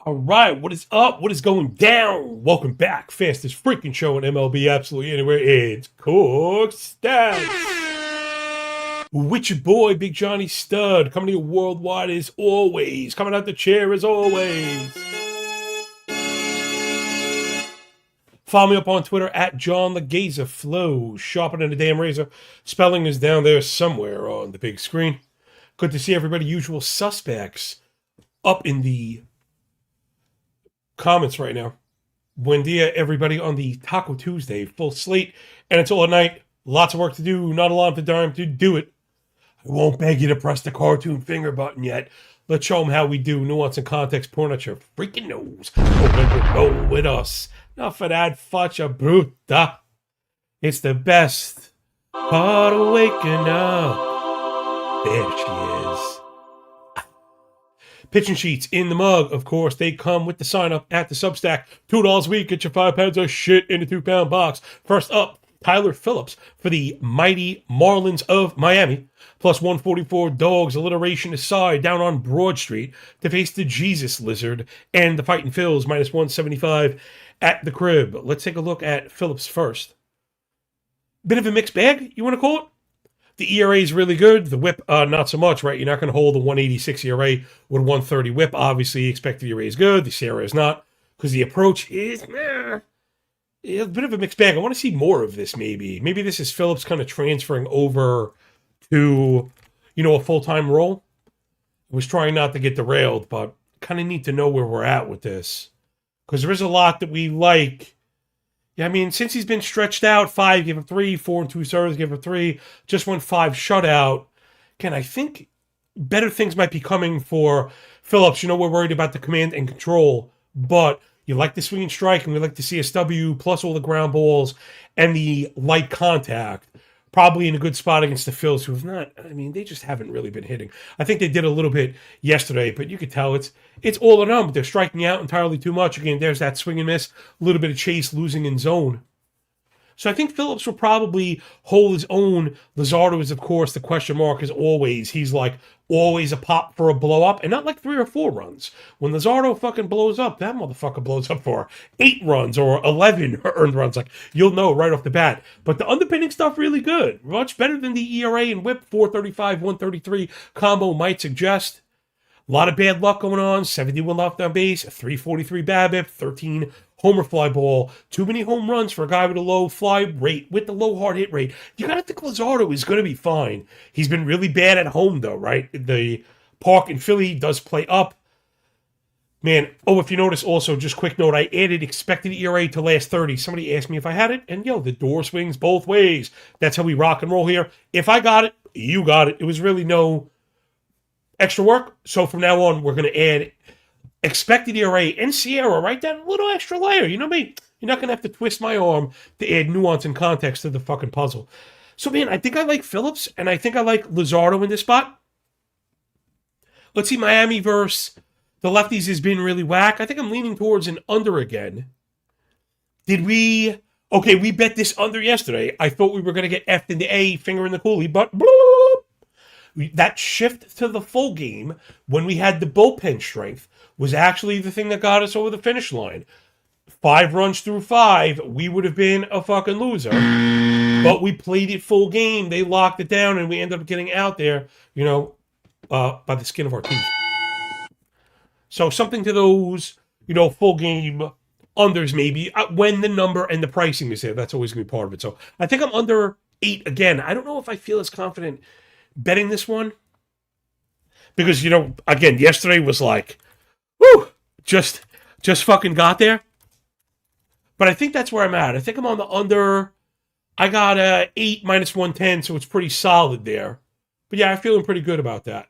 All right, what is up? What is going down? Welcome back. Fastest freaking show in MLB absolutely anywhere. It's Corked Stats. With your boy, Big Johnny Stud, coming to you worldwide as always. Coming out the chair as always. Follow me up on Twitter at John Legaza Flow. Sharper than a damn razor. Spelling is down there somewhere on the big screen. Good to see everybody, usual suspects, up in the comments right now. Buen dia, everybody, on the Taco Tuesday full slate, and it's all at night. Lots of work to do, not a lot of the time to do it. I won't beg you to press the cartoon finger button yet. Let's show them how we do nuance and context porn at your freaking nose. Roll with us. Enough of that faccia bruta. It's the best part of waking up. There she is. Pitching sheets in the mug, of course. They come with the sign up at the Substack. $2 a week. Get your 5 pounds of shit in a 2-pound box. First up, Tyler Phillips for the mighty Marlins of Miami. Plus 144 dogs, alliteration aside, down on Broad Street to face the Jesus Lizard and the Fighting Phils, minus 175 at the crib. Let's take a look at Phillips first. Bit of a mixed bag, you want to call it? The ERA is really good. The whip, not so much, right? You're not going to hold a 186 ERA with a 130 whip. Obviously, expected ERA is good. The SIERA is not, because the approach is a bit of a mixed bag. I want to see more of this, maybe. Maybe this is Phillips kind of transferring over to, a full-time role. I was trying not to get derailed, but kind of need to know where we're at with this, because there is a lot that we like. Yeah, I mean, since he's been stretched out, 5, give him 3, 4 2/3, give him 3, just went 5 shutout. Again, I think better things might be coming for Phillips. We're worried about the command and control, but you like the swing and strike, and we like the CSW, plus all the ground balls and the light contact. Probably in a good spot against the Phils, who have not, they just haven't really been hitting. I think they did a little bit yesterday, but you could tell it's all or none, but they're striking out entirely too much. Again, there's that swing and miss, a little bit of chase, losing in zone. So I think Phillips will probably hold his own. Luzardo is, of course, the question mark as always. He's like always a pop for a blow up, and not like 3 or 4 runs. When Luzardo fucking blows up, that motherfucker blows up for 8 runs or 11 earned runs. Like, you'll know right off the bat. But the underpinning stuff really good. Much better than the ERA and whip. 435, 133 combo might suggest. A lot of bad luck going on. 71 left on base, 343 BABIP, 13 homer fly ball. Too many home runs for a guy with a low fly rate, with the low hard hit rate. You gotta think Luzardo is gonna be fine. He's been really bad at home though, right? The park in Philly does play up. Man, if you notice also, just quick note, I added expected ERA to last 30. Somebody asked me if I had it, and the door swings both ways. That's how we rock and roll here. If I got it, you got it. It was really no extra work. So from now on, we're going to add expected ERA and SIERA, right? That little extra layer. You know me. You're not going to have to twist my arm to add nuance and context to the fucking puzzle. So, man, I think I like Phillips, and I think I like Luzardo in this spot. Let's see, Miami versus the lefties has been really whack. I think I'm leaning towards an under again. We bet this under yesterday. I thought we were going to get F into A, finger in the coolie, but that shift to the full game when we had the bullpen strength was actually the thing that got us over the finish line. 5 runs through 5, we would have been a fucking loser. But we played it full game. They locked it down, and we ended up getting out there, by the skin of our teeth. So something to those, full game unders maybe, when the number and the pricing is there. That's always going to be part of it. So I think I'm under 8 again. I don't know if I feel as confident betting this one, because again, yesterday was like, whoo, just fucking got there. But I think that's where I'm at. I think I'm on the under. I got 8 minus 110, so it's pretty solid there. But yeah, I'm feeling pretty good about that.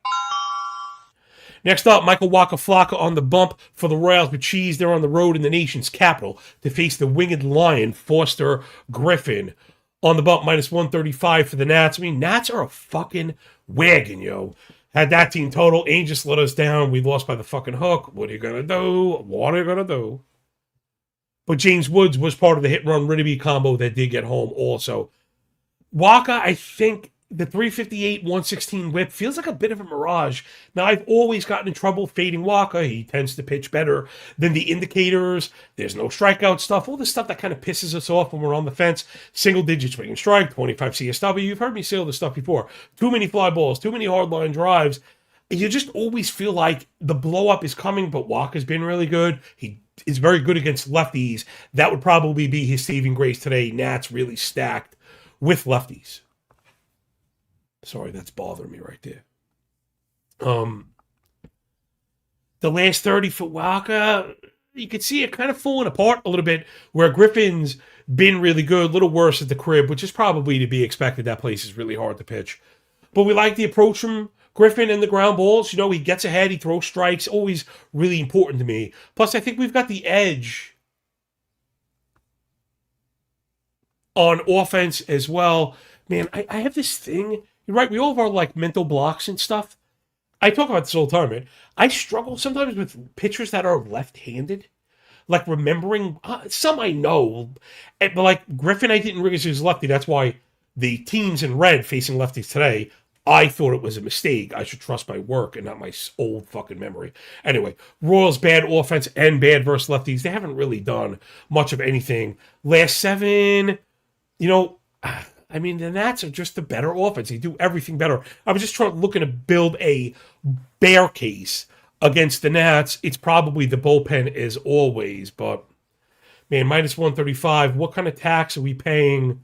Next up, Michael Waka Flocka on the bump for the Royals with cheese. They're on the road in the nation's capital to face the winged lion, Foster Griffin. On the bump, minus 135 for the Nats. Nats are a fucking wagon, yo. Had that team total. Angels let us down. We lost by the fucking hook. What are you going to do? What are you going to do? But James Woods was part of the hit-run Rinnaby combo that did get home also. Waka, I think the 358, 116 whip feels like a bit of a mirage. Now, I've always gotten in trouble fading Walker. He tends to pitch better than the indicators. There's no strikeout stuff, all the stuff that kind of pisses us off when we're on the fence. Single digit swing and strike, 25 CSW. You've heard me say all this stuff before. Too many fly balls, too many hard line drives. You just always feel like the blow up is coming, but Walker's been really good. He is very good against lefties. That would probably be his saving grace today. Nats really stacked with lefties. Sorry, that's bothering me right there. The last 30 for Walker, you could see it kind of falling apart a little bit, where Griffin's been really good, a little worse at the crib, which is probably to be expected. That place is really hard to pitch. But we like the approach from Griffin and the ground balls. You know, he gets ahead, he throws strikes, always really important to me. Plus, I think we've got the edge on offense as well. Man, I have this thing. You're right, we all have our, like, mental blocks and stuff. I talk about this all the time, man. I struggle sometimes with pitchers that are left-handed. Like, remembering, some I know. But, like, Griffin, I didn't realize he was lefty. That's why the teams in red facing lefties today, I thought it was a mistake. I should trust my work and not my old fucking memory. Anyway, Royals bad offense and bad versus lefties. They haven't really done much of anything. Last 7, you know, I mean, the Nats are just a better offense. They do everything better. I was just looking to build a bear case against the Nats. It's probably the bullpen as always, but man, minus 135. What kind of tax are we paying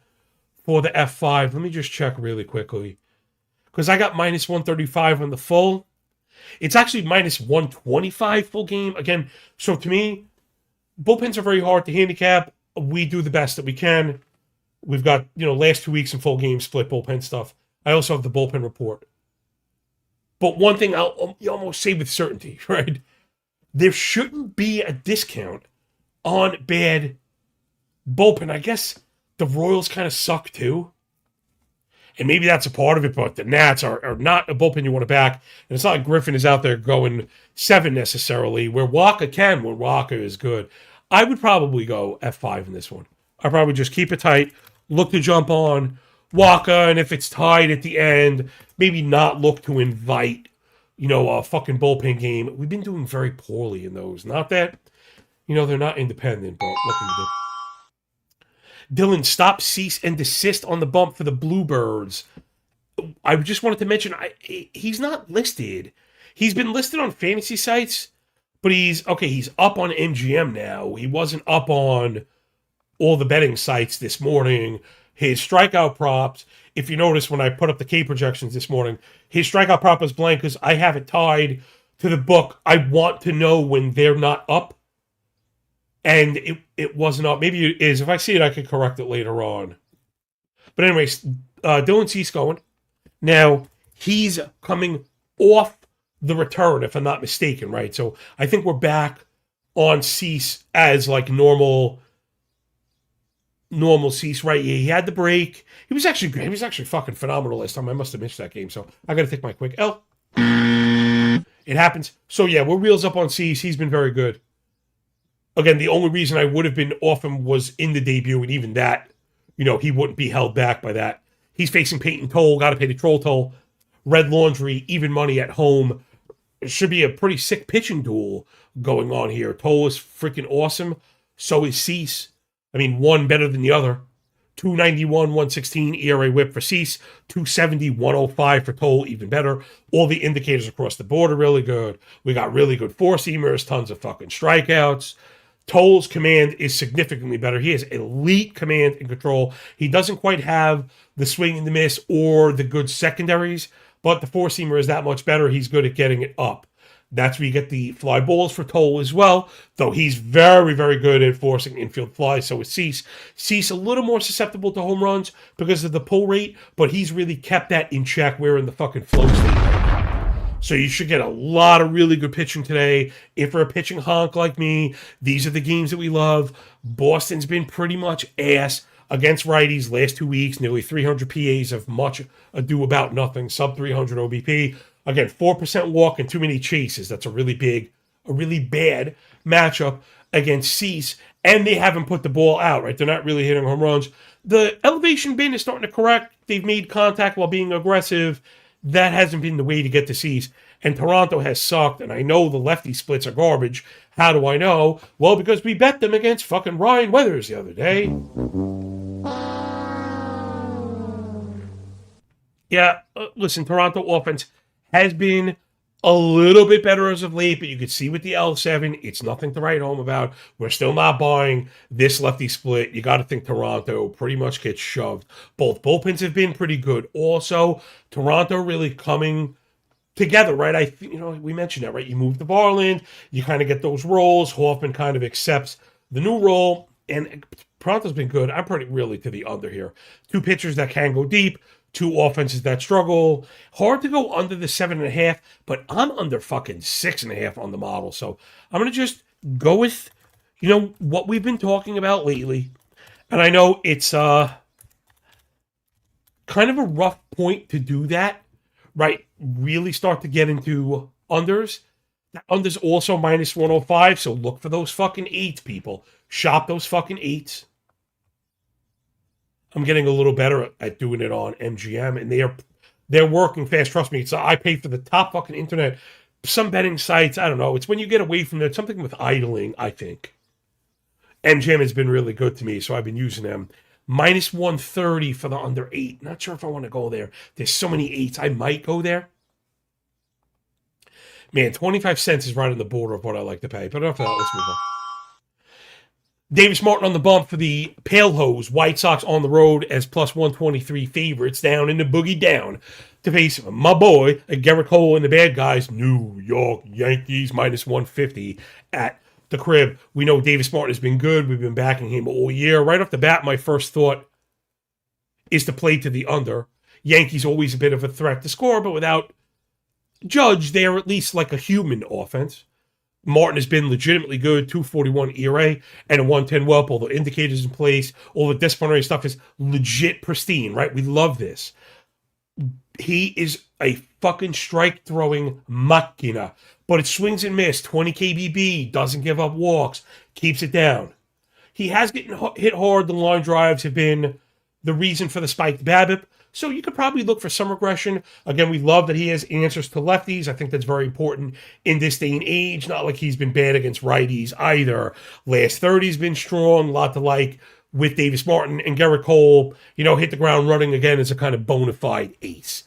for the F5? Let me just check really quickly, because I got minus 135 on the full. It's actually minus 125 full game. Again, so to me, bullpens are very hard to handicap. We do the best that we can. We've got, you know, last 2 weeks in full game split bullpen stuff. I also have the bullpen report. But one thing I'll almost say with certainty, right? There shouldn't be a discount on bad bullpen. I guess the Royals kind of suck too. And maybe that's a part of it, but the Nats are not a bullpen you want to back. And it's not like Griffin is out there going 7 necessarily, where Walker can, when Walker is good. I would probably go F5 in this one. I'd probably just keep it tight, look to jump on Walker, and if it's tied at the end, maybe not look to invite, you know, a fucking bullpen game. We've been doing very poorly in those. Not that, you know, they're not independent, but looking to do. Dylan, stop, cease, and desist on the bump for the Bluebirds. I just wanted to mention, he's not listed. He's been listed on fantasy sites, but he's up on MGM now. He wasn't up on all the betting sites this morning. His strikeout props, if you notice when I put up the K projections this morning, his strikeout prop was blank because I have it tied to the book. I want to know when they're not up. And it wasn't up. Maybe it is. If I see it, I can correct it later on. But anyways, Dylan Cease going. Now, he's coming off the return, if I'm not mistaken, right? So I think we're back on Cease as like normal Cease, right? Yeah, he had the break. He was actually great. He was actually fucking phenomenal last time. I must have missed that game, so I got to take my quick L. It happens. So yeah, we're wheels up on Cease. He's been very good. Again, the only reason I would have been off him was in the debut, and even that, you know, he wouldn't be held back by that. He's facing Peyton Toll, got to pay the troll toll. Red Laundry, even money at home. It should be a pretty sick pitching duel going on here. Toll is freaking awesome. So is Cease. I mean, one better than the other. 291, 116 ERA whip for Cease. 270, 105 for Toll, even better. All the indicators across the board are really good. We got really good four-seamers, tons of fucking strikeouts. Toll's command is significantly better. He has elite command and control. He doesn't quite have the swing and the miss or the good secondaries, but the four-seamer is that much better. He's good at getting it up. That's where you get the fly balls for Toll as well, though he's very, very good at forcing infield flies. So is Cease. Cease a little more susceptible to home runs because of the pull rate, but he's really kept that in check. We're in the fucking flow state. So you should get a lot of really good pitching today. If you're a pitching honk like me, these are the games that we love. Boston's been pretty much ass against righties last 2 weeks. Nearly 300 PAs of much ado about nothing. Sub 300 OBP. Again, 4% walk and too many chases. That's a really big a really bad matchup against Cease, and they haven't put the ball out, right? They're not really hitting home runs. The elevation bin is starting to correct. They've made contact while being aggressive. That hasn't been the way to get to Cease. And Toronto has sucked, and I know the lefty splits are garbage. How do I know? Well, because we bet them against fucking Ryan Weathers the other day. Yeah, listen, Toronto offense has been a little bit better as of late, but you could see with the L7, it's nothing to write home about. We're still not buying this lefty split. You got to think Toronto pretty much gets shoved. Both bullpens have been pretty good. Also, Toronto really coming together, right? We mentioned that, right? You move to Varland, you kind of get those roles. Hoffman kind of accepts the new role, and Toronto's been good. I'm pretty really to the under here. Two pitchers that can go deep, two offenses that struggle. Hard to go under the 7.5, but I'm under fucking 6.5 on the model. So I'm going to just go with, what we've been talking about lately. And I know it's kind of a rough point to do that, right? Really start to get into unders. That under's also minus 105, so look for those fucking 8s, people. Shop those fucking 8s. I'm getting a little better at doing it on MGM, and they're working fast. Trust me. So I pay for the top fucking internet. Some betting sites, I don't know. It's when you get away from that. Something with idling, I think. MGM has been really good to me, so I've been using them. Minus 130 for the under 8. Not sure if I want to go there. There's so many 8s. I might go there. Man, 25 cents is right on the border of what I like to pay. But enough of that. Let's move on. Davis Martin on the bump for the Pale Hose. White Sox on the road as plus 123 favorites down in the boogie down to face my boy, Gerrit Cole and the bad guys, New York Yankees, minus 150 at the crib. We know Davis Martin has been good. We've been backing him all year. Right off the bat, my first thought is to play to the under. Yankees always a bit of a threat to score, but without Judge, they're at least like a human offense. Martin has been legitimately good, 2.41 ERA and a 1.10 WHIP. All the indicators in place, all the disciplinary stuff is legit pristine, right? We love this. He is a fucking strike throwing machina, but it swings and miss. 20 kBB, doesn't give up walks, keeps it down. He has gotten hit hard. The line drives have been the reason for the spiked BABIP. So you could probably look for some regression. Again, we love that he has answers to lefties. I think that's very important in this day and age. Not like he's been bad against righties either. Last 30's been strong. A lot to like with Davis Martin and Gerrit Cole. Hit the ground running again as a kind of bona fide ace.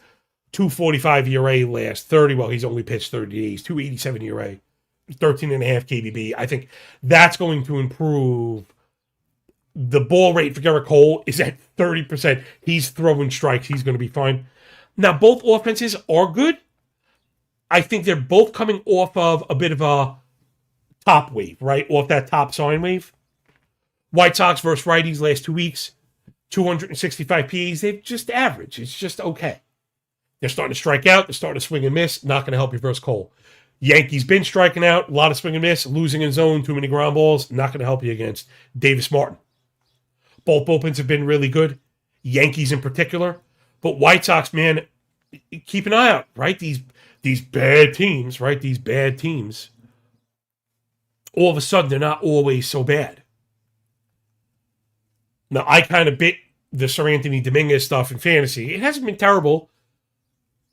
2.45 ERA last 30. Well, he's only pitched 30 days. 2.87 ERA. 13.5 KBB. I think that's going to improve. The ball rate for Gerrit Cole is at 30%. He's throwing strikes. He's going to be fine. Now, both offenses are good. I think they're both coming off of a bit of a top wave, right? Off that top sine wave. White Sox versus righties last 2 weeks. 265 PAs. They've just average. It's just okay. They're starting to strike out. They're starting to swing and miss. Not going to help you versus Cole. Yankees been striking out. A lot of swing and miss. Losing in zone. Too many ground balls. Not going to help you against Davis Martin. Both bullpens have been really good, Yankees in particular. But White Sox, man, keep an eye out, right? These bad teams, right? These bad teams, all of a sudden, they're not always so bad. Now, I kind of bit the Sir Anthony Dominguez stuff in fantasy. It hasn't been terrible,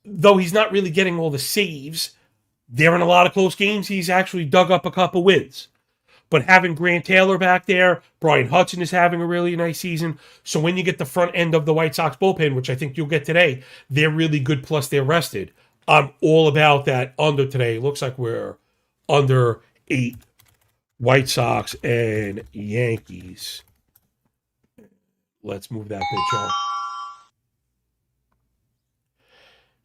though he's not really getting all the saves. They're in a lot of close games. He's actually dug up a couple wins. But having Grant Taylor back there, Brian Hudson is having a really nice season. So when you get the front end of the White Sox bullpen, which I think you'll get today, they're really good, plus they're rested. I'm all about that under today. Looks like we're under 8 White Sox and Yankees. Let's move that bitch on.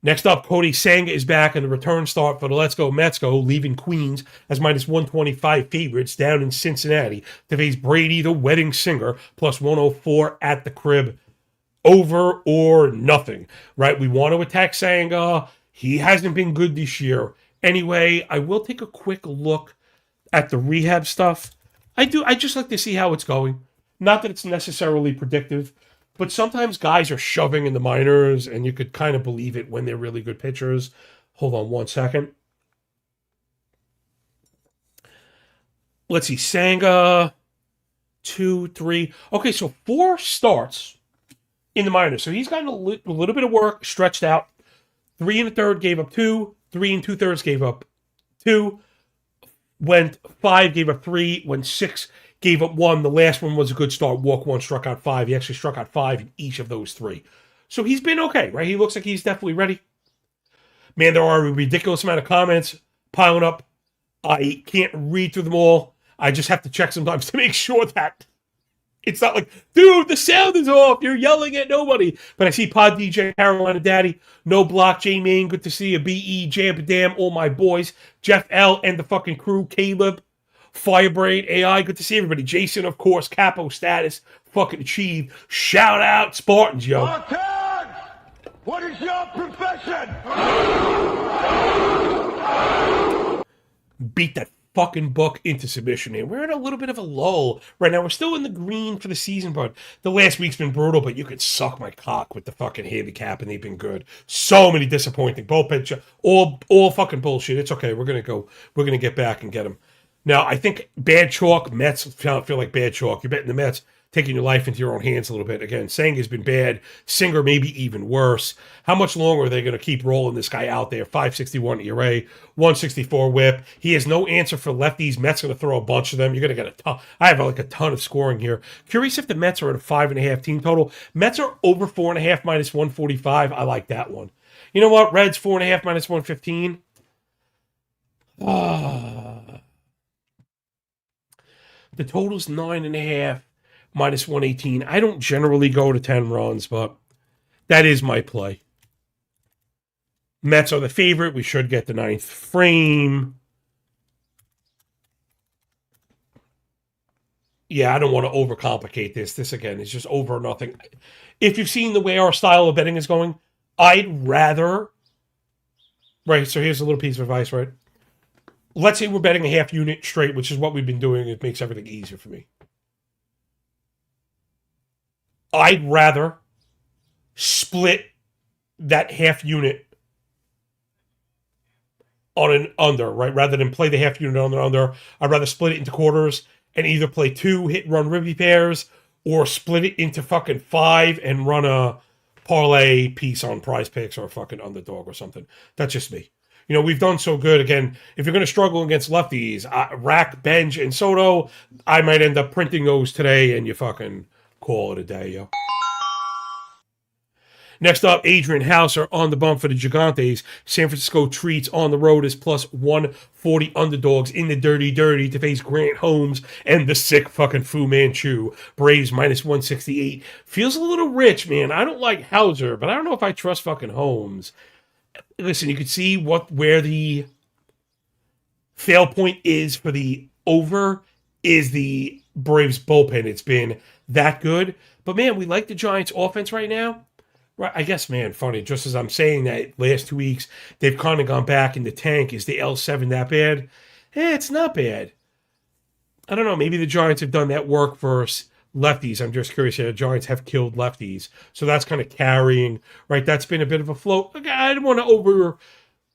Next up, Cody Senga is back in the return start for the Let's Go Mets Go, leaving Queens as minus 125 favorites down in Cincinnati to face Brady the Wedding Singer, plus 104 at the crib. Over or nothing, right? We want to attack Senga. He hasn't been good this year. Anyway, I will take a quick look at the rehab stuff. I just like to see how it's going. Not that it's necessarily predictive, but sometimes guys are shoving in the minors, and you could kind of believe it when they're really good pitchers. Hold on one second. Let's see, Sanga, 2, 3. Okay, so 4 starts in the minors. So he's gotten a little bit of work, stretched out. 3 and a third, gave up 2. 3 and 2/3, gave up 2. Went 5, gave up 3. Went 6, gave up 1. The last one was a good start. Walk 1, struck out 5. He actually struck out 5 in each of those 3. So he's been okay, right? He looks like he's definitely ready. Man, there are a ridiculous amount of comments piling up. I can't read through them all. I just have to check sometimes to make sure that it's not like, dude, the sound is off. You're yelling at nobody. But I see Pod DJ, Carolina Daddy, No Block, J Main, good to see you. BE, Jam Dam, all my boys. Jeff L and the fucking crew, Caleb, Firebrain, AI, good to see everybody. Jason, of course, Capo Status, fucking achieved. Shout out Spartans, yo. What is your profession? Beat that fucking book into submission, man. We're in a little bit of a lull right now. We're still in the green for the season, but the last week's been brutal, but you could suck my cock with the fucking handicap, and they've been good. So many disappointing bullpen, all fucking bullshit. It's okay. We're gonna get back and get them. Now, I think bad chalk, Mets feel like bad chalk. You're betting the Mets, taking your life into your own hands a little bit. Again, Sanga's been bad. Singer maybe even worse. How much longer are they going to keep rolling this guy out there? 5.61 ERA, 164 WHIP. He has no answer for lefties. Mets going to throw a bunch of them. You're going to get a ton. I have like a ton of scoring here. Curious if the Mets are at a 5.5 team total. Mets are over 4.5 minus 145. I like that one. You know what? Reds 4.5 minus 115. The total's 9.5. minus 118. I don't generally go to 10 runs, but that is my play. Mets are the favorite. We should get the 9th frame. Yeah, I don't want to overcomplicate this. This, again, is just over nothing. If you've seen the way our style of betting is going, I'd rather... Right, so here's a little piece of advice, right? Let's say we're betting a half unit straight, which is what we've been doing. It makes everything easier for me. I'd rather split that half unit on an under, right? Rather than play the half unit on an under, I'd rather split it into quarters and either play 2 hit-run ribby pairs or split it into fucking 5 and run a parlay piece on Prize Picks or a fucking underdog or something. That's just me. You know, we've done so good. Again, if you're going to struggle against lefties, Rack, Benj, and Soto, I might end up printing those today and you fucking... call it a day, yo. Next up, Adrian Hauser on the bump for the Gigantes. San Francisco treats on the road as plus 140 underdogs in the dirty to face Grant Holmes and the sick fucking Fu Manchu. Braves minus 168. Feels a little rich, man. I don't like Hauser, but I don't know if I trust fucking Holmes. Listen, you can see where the fail point is for the over is the Braves bullpen. It's been that good. But, man, we like the Giants' offense right now. Right, I guess, man, funny. Just as I'm saying that last 2 weeks, they've kind of gone back in the tank. Is the L7 that bad? It's not bad. I don't know. Maybe the Giants have done that work for lefties. I'm just curious. The Giants have killed lefties. So that's kind of carrying, right? That's been a bit of a float. I didn't want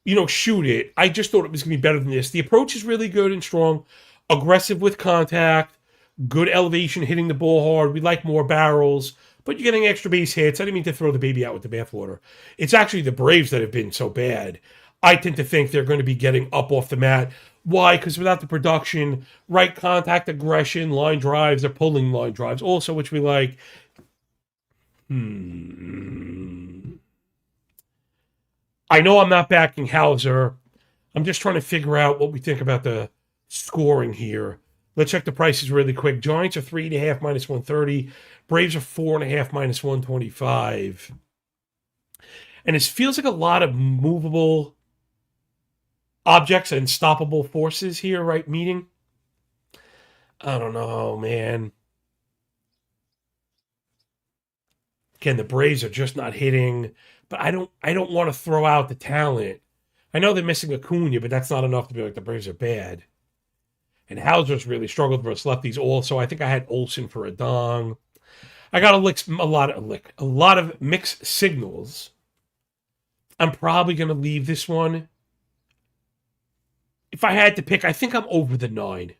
to shoot it. I just thought it was going to be better than this. The approach is really good and strong. Aggressive with contact. Good elevation, hitting the ball hard. We like more barrels, but you're getting extra base hits. I didn't mean to throw the baby out with the bathwater. It's actually the Braves that have been so bad. I tend to think they're going to be getting up off the mat. Why? Because without the production, right contact, aggression, line drives, they're pulling line drives also, which we like. I know I'm not backing Hauser. I'm just trying to figure out what we think about the scoring here. Let's check the prices really quick. Giants are 3.5 minus 130. Braves are 4.5 minus 125. And it feels like a lot of movable objects and stoppable forces here, right? Meeting. I don't know, man. Again, the Braves are just not hitting, but I don't want to throw out the talent. I know they're missing Acuna, but that's not enough to be like the Braves are bad. And Hauser's really struggled versus lefties also. I think I had Olsen for a dong. I got a lot of mixed signals. I'm probably going to leave this one. If I had to pick, I think I'm over the 9.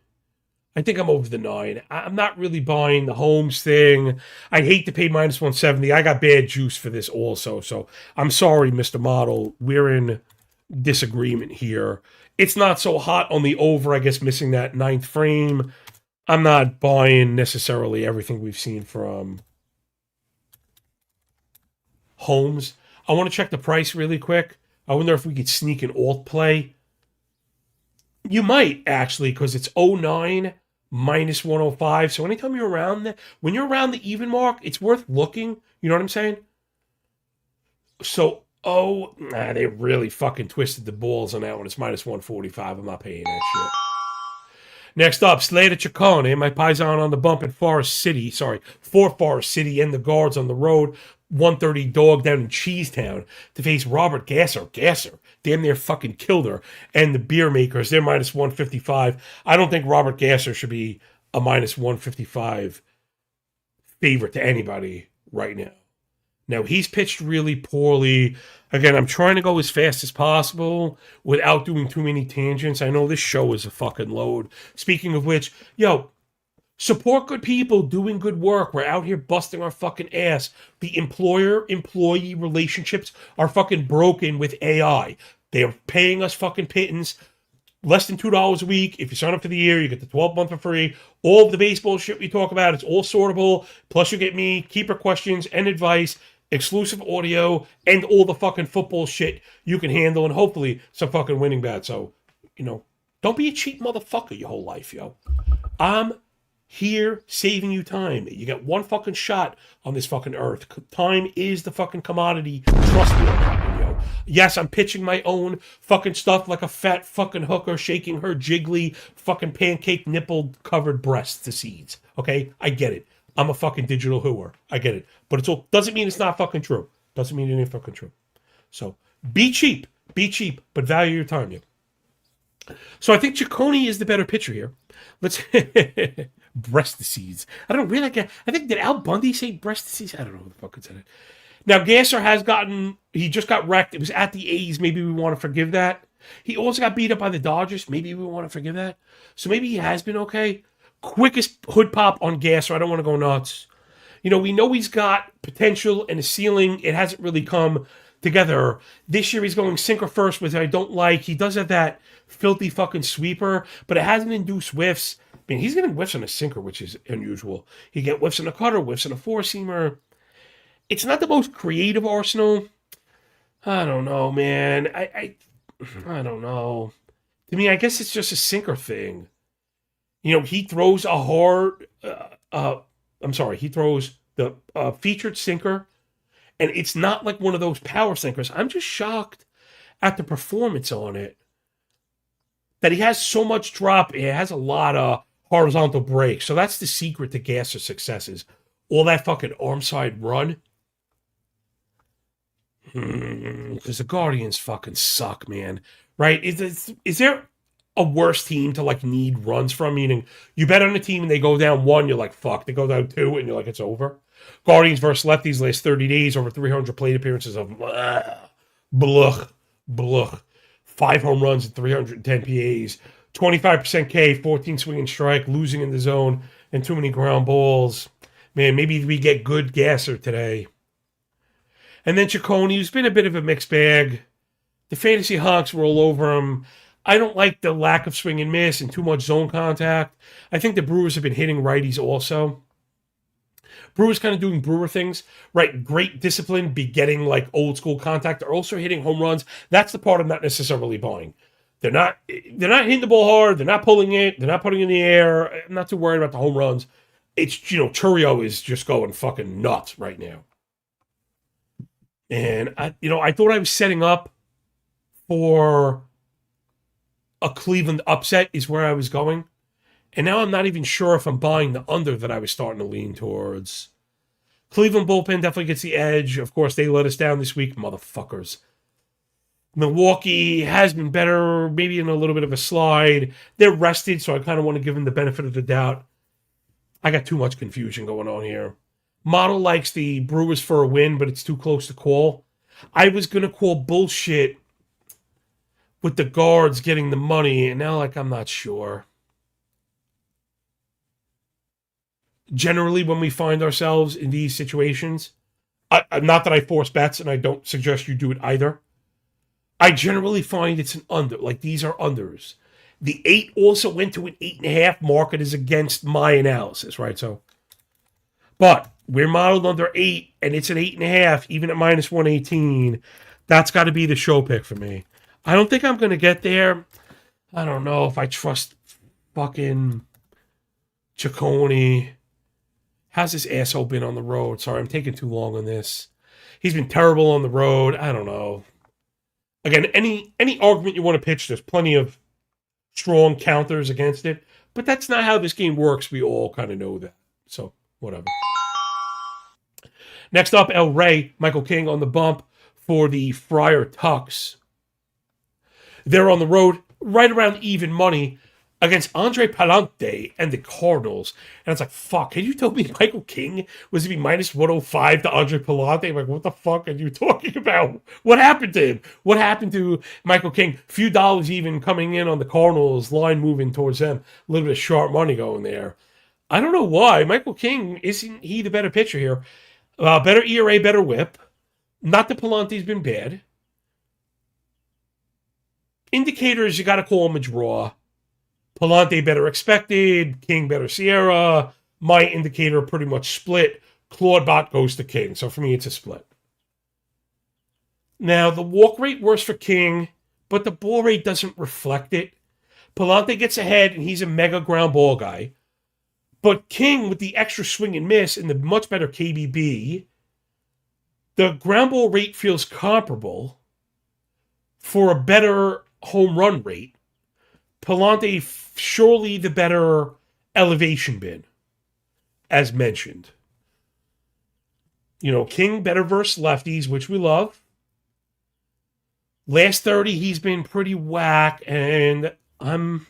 I think I'm over the 9. I'm not really buying the Holmes thing. I'd hate to pay minus 170. I got bad juice for this also. So I'm sorry, Mr. Model. We're in disagreement here. It's not so hot on the over, I guess, missing that 9th frame. I'm not buying necessarily everything we've seen from Holmes. I want to check the price really quick. I wonder if we could sneak an alt play. You might actually, because it's 09 minus 105. So anytime you're around that, when you're around the even mark, it's worth looking. You know what I'm saying? So, they really fucking twisted the balls on that one. It's minus 145. I'm not paying that shit. Next up, Slater Ciccone, my paisan on the bump in Forest City. Sorry, for Forest City and the guards on the road. 130 dog down in Cheesetown to face Robert Gasser. Gasser damn near fucking killed her. And the beer makers, they're minus 155. I don't think Robert Gasser should be a minus 155 favorite to anybody right now. Now, he's pitched really poorly. Again, I'm trying to go as fast as possible without doing too many tangents. I know this show is a fucking load. Speaking of which, support good people doing good work. We're out here busting our fucking ass. The employer-employee relationships are fucking broken with AI. They're paying us fucking pittance. Less than $2 a week. If you sign up for the year, you get the 12 month for free. All of the baseball shit we talk about, it's all sortable. Plus you get me, keeper questions and advice, exclusive audio, and all the fucking football shit you can handle, and hopefully some fucking winning bets. So, don't be a cheap motherfucker your whole life, yo. I'm here saving you time. You get one fucking shot on this fucking earth. Time is the fucking commodity. Trust me on that one, yo. Yes, I'm pitching my own fucking stuff like a fat fucking hooker shaking her jiggly fucking pancake nipple covered breasts to seeds. Okay? I get it. I'm a fucking digital hooer. I get it. But it's all doesn't mean it's not fucking true. Doesn't mean it ain't fucking true. So be cheap, but value your time, yo. So I think Ciccone is the better pitcher here. Let's breast disease. I don't really get. I think did Al Bundy say breast disease? I don't know who the fuck said it. Now Gasser he just got wrecked. It was at the A's. Maybe we want to forgive that. He also got beat up by the Dodgers. Maybe we want to forgive that. So maybe he has been okay. Quickest hood pop on Gasser. I don't want to go nuts. We know he's got potential and a ceiling. It hasn't really come together. This year he's going sinker first, which I don't like. He does have that filthy fucking sweeper, but it hasn't induced whiffs. I mean, he's getting whiffs on a sinker, which is unusual. He get whiffs on a cutter, whiffs on a four-seamer. It's not the most creative arsenal. I don't know, man. I don't know. To me, I guess it's just a sinker thing. He throws a hard... he throws the featured sinker, and it's not like one of those power sinkers. I'm just shocked at the performance on it. That he has so much drop. It has a lot of horizontal breaks. So that's the secret to Gasser's successes. All that fucking arm side run. Because the Guardians fucking suck, man. Right? Is there a worse team to need runs from? Meaning you bet on a team and they go down 1, you're like, fuck. They go down 2 and you're like, it's over. Guardians versus lefties last 30 days, over 300 plate appearances of bluh. 5 home runs and 310 PAs. 25% K, 14 swing and strike, losing in the zone, and too many ground balls. Man, maybe we get good Gasser today. And then Ciccone, who's been a bit of a mixed bag. The fantasy honks roll over him. I don't like the lack of swing and miss and too much zone contact. I think the Brewers have been hitting righties also. Brewers kind of doing Brewer things, right? Great discipline, begetting old school contact. They're also hitting home runs. That's the part I'm not necessarily buying. They're not hitting the ball hard. They're not pulling it. They're not putting it in the air. I'm not too worried about the home runs. It's, Churio is just going fucking nuts right now. And I thought I was setting up for a Cleveland upset is where I was going. And now I'm not even sure if I'm buying the under that I was starting to lean towards. Cleveland bullpen definitely gets the edge. Of course, they let us down this week, motherfuckers. Milwaukee has been better, maybe in a little bit of a slide. They're rested, so I kind of want to give them the benefit of the doubt. I got too much confusion going on here. Model likes the Brewers for a win, but it's too close to call. I was going to call bullshit with the guards getting the money, and now I'm not sure. generally when we find ourselves in these situations. Not that I force bets, and I don't suggest you do it either. I generally find it's an under. Like, these are unders. The 8 also went to an 8.5 mark. It is against my analysis, right? So, but we're modeled under 8, and it's an 8.5, even at minus 118. That's got to be the show pick for me. I don't think I'm going to get there. I don't know if I trust fucking Ciccone. How's this asshole been on the road? Sorry, I'm taking too long on this. He's been terrible on the road. I don't know. Again, any argument you want to pitch, there's plenty of strong counters against it. But that's not how this game works. We all kind of know that. So, whatever. Next up, El Rey, Michael King on the bump for the Friar Tucks. They're on the road, right around even money, against Andre Palante and the Cardinals. And it's like, fuck, can you tell me Michael King was to be minus 105 to Andre Palante? I'm like, what the fuck are you talking about? What happened to him? What happened to Michael King? Few dollars even coming in on the Cardinals, line moving towards them. A little bit of sharp money going there. I don't know why. Michael King, isn't he the better pitcher here? Better ERA, better whip. Not that Palante's been bad. Indicators, you got to call him a draw. Palante better expected, King better Sierra. My indicator pretty much split. Claude Bot goes to King. So for me, it's a split. Now, the walk rate worse for King, but the ball rate doesn't reflect it. Palante gets ahead, and he's a mega ground ball guy. But King, with the extra swing and miss and the much better KBB, the ground ball rate feels comparable for a better home run rate. Palante, surely the better elevation bin, as mentioned. You know, King better versus lefties, which we love. Last 30, he's been pretty whack, and I'm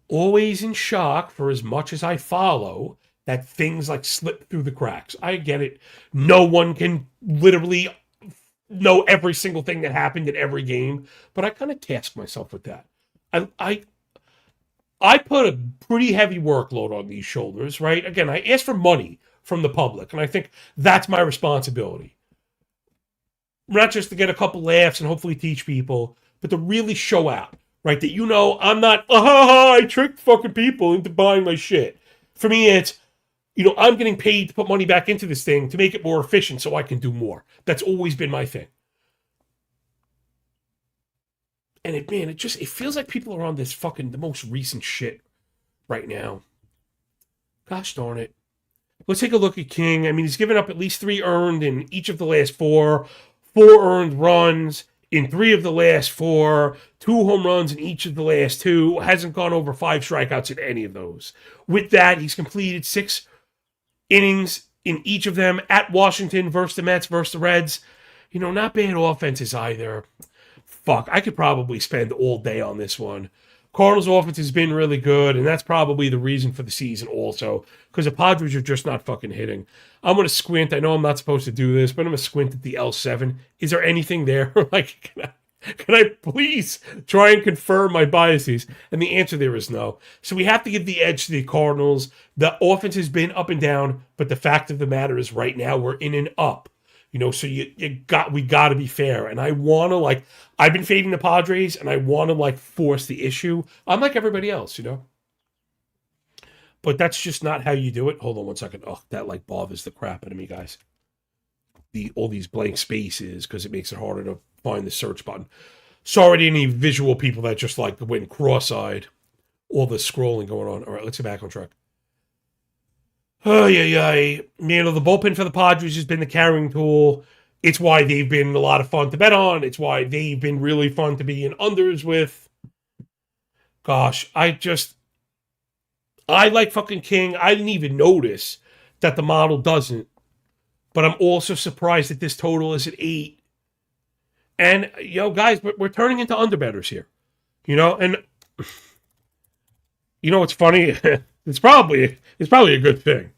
always in shock for as much as I follow that things like slip through the cracks. I get it. No one can literally know every single thing that happened in every game, but I kind of task myself with that. I put a pretty heavy workload on these shoulders, right? Again, I ask for money from the public, and I think that's my responsibility. Not just to get a couple laughs and hopefully teach people, but to really show out, right? That you know I'm not, I tricked fucking people into buying my shit. For me, it's, you know, I'm getting paid to put money back into this thing to make it more efficient so I can do more. That's always been my thing. And it feels like people are on this fucking, the most recent shit right now. Gosh darn it. Let's take a look at King. I mean, he's given up at least 3 earned in each of the last 4, 4 earned runs in 3 of the last 4, 2 home runs in each of the last 2, hasn't gone over 5 strikeouts in any of those. With that, he's completed 6 innings in each of them at Washington versus the Mets versus the Reds. You know, not bad offenses either. Fuck, I could probably spend all day on this one. Cardinals' offense has been really good, and that's probably the reason for the season also, because the Padres are just not fucking hitting. I'm going to squint. I know I'm not supposed to do this, but I'm going to squint at the L7. Is there anything there? Like, can I please try and confirm my biases? And the answer there is no. So we have to give the edge to the Cardinals. The offense has been up and down, but the fact of the matter is right now we're in and up. You know, so we got to be fair. And I want to, I've been fading the Padres, and I want to, force the issue. I'm like everybody else, you know. But that's just not how you do it. Hold on one second. Oh, that, bothers the crap out of me, guys. All these blank spaces, because it makes it harder to find the search button. Sorry to any visual people that just, went cross-eyed. All the scrolling going on. All right, let's get back on track. Oh, yeah. You know, the bullpen for the Padres has been the carrying tool. It's why they've been a lot of fun to bet on. It's why they've been really fun to be in unders with. Gosh, I like fucking King. I didn't even notice that the model doesn't. But I'm also surprised that this total is at 8. And, guys, we're turning into underbettors here. You know, and you know what's funny? It's probably a good thing.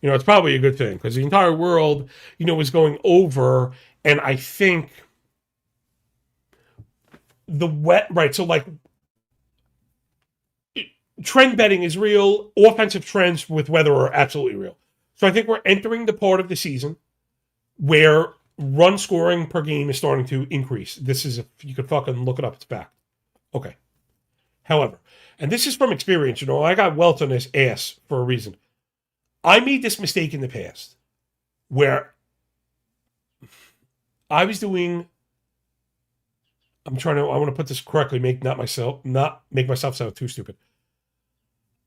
You know, it's probably a good thing because the entire world, is going over. And I think trend betting is real. Offensive trends with weather are absolutely real. So I think we're entering the part of the season where run scoring per game is starting to increase. This is, you could fucking look it up, it's fact. Okay. However, and this is from experience, I got welts on this ass for a reason. I made this mistake in the past where I was doing, I want to put this correctly, not make myself sound too stupid.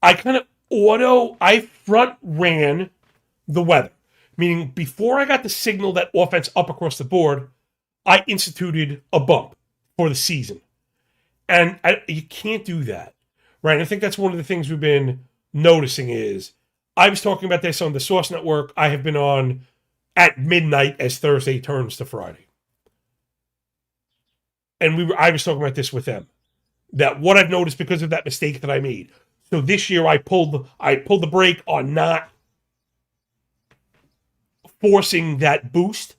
I kind of I front ran the weather, meaning before I got the signal that offense up across the board, I instituted a bump for the season. And you can't do that, right? And I think that's one of the things we've been noticing is, I was talking about this on the Source Network. I have been on at midnight as Thursday turns to Friday. And I was talking about this with them, that what I've noticed because of that mistake that I made. So this year I pulled the brake on not forcing that boost.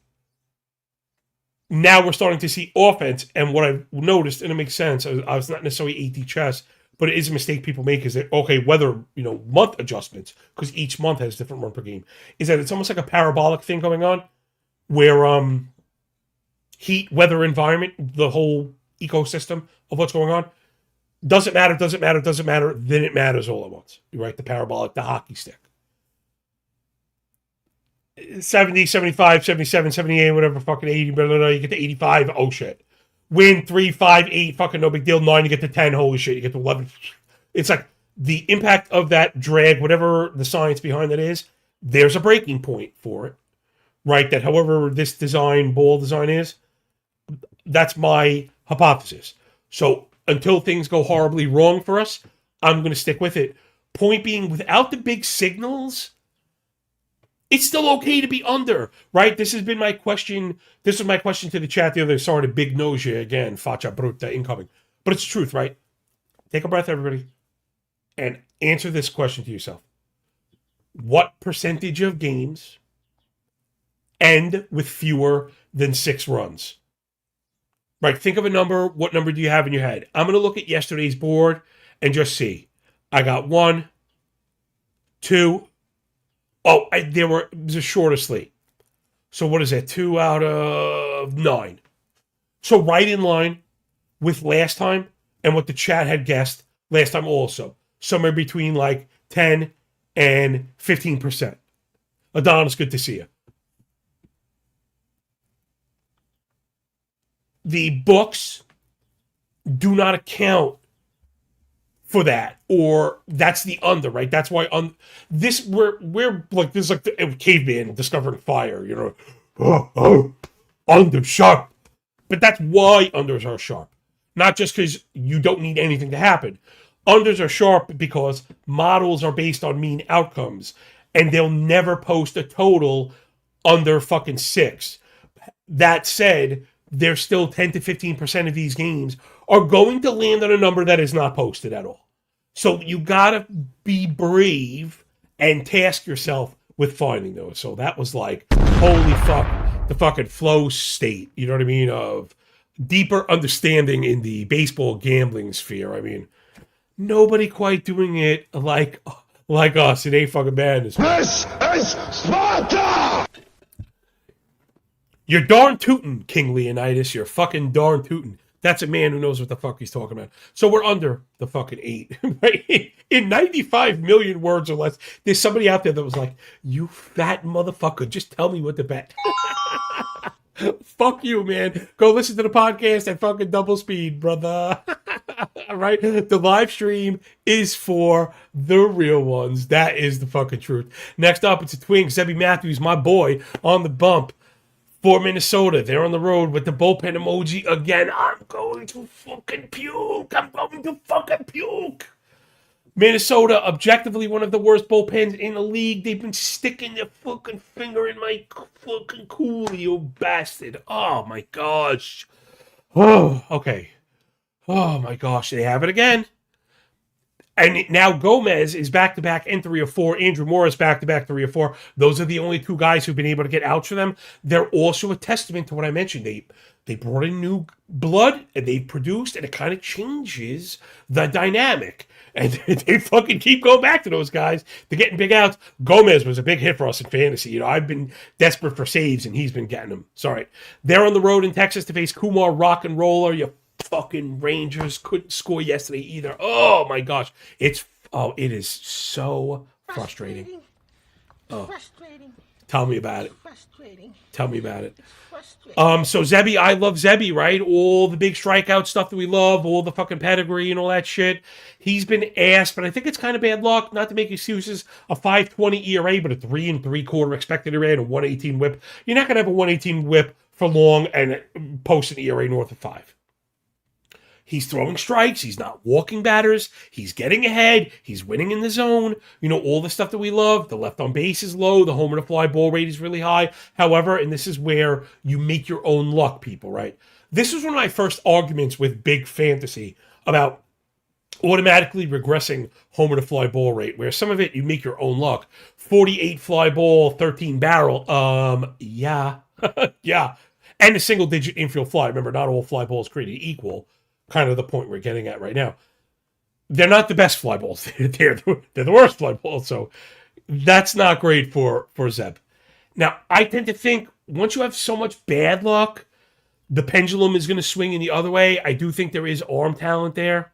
Now we're starting to see offense, and what I've noticed, and it makes sense, I was not necessarily AT chess, but it is a mistake people make, is that, okay, whether, month adjustments, because each month has different run per game, is that it's almost like a parabolic thing going on, where heat, weather, environment, the whole ecosystem of what's going on, doesn't matter, then it matters all at once, right? The parabolic, the hockey stick. 70, 75, 77, 78, whatever, fucking 80, blah, blah, blah, you get to 85, oh shit. Win 3, 5, 8, fucking no big deal. 9, you get to 10, holy shit, you get to 11. It's like the impact of that drag, whatever the science behind it is, there's a breaking point for it, right? That however this ball design is, that's my hypothesis. So until things go horribly wrong for us, I'm going to stick with it. Point being, without the big signals, it's still okay to be under, right? This has been my question. This was my question to the chat the other day. Sorry to big nose you again, Facha Bruta incoming. But it's the truth, right? Take a breath, everybody, and answer this question to yourself. What percentage of games end with fewer than 6 runs? Right, think of a number. What number do you have in your head? I'm going to look at yesterday's board and just see. I got 1, 2. Oh, it was a shorter slate. So what is that? 2 out of 9. So right in line with last time and what the chat had guessed last time also. Somewhere between like 10 and 15%. Adonis, good to see you. The books do not account for that, or that's the under, right? That's why we're like this is like the caveman discovering fire, under sharp. But that's why unders are sharp, not just because you don't need anything to happen. Unders are sharp because models are based on mean outcomes, and they'll never post a total under fucking 6. That said, there's still 10 to 15% of these games are going to land on a number that is not posted at all. So you gotta be brave and task yourself with finding those. So that was like, holy fuck, the fucking flow state, you know what I mean, of deeper understanding in the baseball gambling sphere. I mean, nobody quite doing it like us. It ain't fucking madness. This is Sparta! You're darn tootin', King Leonidas. You're fucking darn tootin'. That's a man who knows what the fuck he's talking about. So we're under the fucking 8. Right? In 95 million words or less, there's somebody out there that was like, you fat motherfucker, just tell me what to bet. Fuck you, man. Go listen to the podcast at fucking double speed, brother. Right? The live stream is for the real ones. That is the fucking truth. Next up, it's a twink. Zebby Matthews, my boy, on the bump. For Minnesota, they're on the road with the bullpen emoji again. I'm going to fucking puke. Minnesota, objectively one of the worst bullpens in the league. They've been sticking their fucking finger in my fucking coolie, you bastard. Oh, my gosh. Oh, okay. Oh, my gosh. They have it again. And now Gomez is back-to-back in 3 or 4. Andrew Morris back-to-back 3 or 4. Those are the only 2 guys who've been able to get outs for them. They're also a testament to what I mentioned. They brought in new blood, and they produced, and it kind of changes the dynamic. And they fucking keep going back to those guys. They're getting big outs. Gomez was a big hit for us in fantasy. You know, I've been desperate for saves, and he's been getting them. Sorry. They're on the road in Texas to face Kumar Rock and Roller. You fucking Rangers couldn't score yesterday either. Oh, my gosh. It is so frustrating. Frustrating. Tell me about it. Frustrating. Tell me about it. Frustrating. So Zebby, I love Zebby, right? All the big strikeout stuff that we love, all the fucking pedigree and all that shit. He's been asked, but I think it's kind of bad luck, not to make excuses. A 5.20 ERA, but a 3 3/4 expected ERA and a 1.18 WHIP. You're not gonna have a 1.18 WHIP for long and post an ERA north of 5. He's throwing strikes. He's not walking batters. He's getting ahead. He's winning in the zone. You know, all the stuff that we love. The left on base is low. The homer to fly ball rate is really high. However, and this is where you make your own luck, people, right? This was one of my first arguments with big fantasy about automatically regressing homer to fly ball rate, where some of it you make your own luck. 48 fly ball, 13 barrel. Yeah. Yeah. And a single digit infield fly. Remember, not all fly balls created equal. Kind of the point we're getting at right now. They're not the best fly balls. They're the worst fly balls. So that's not great for Zeb. Now, I tend to think once you have so much bad luck, the pendulum is going to swing in the other way. I do think there is arm talent there.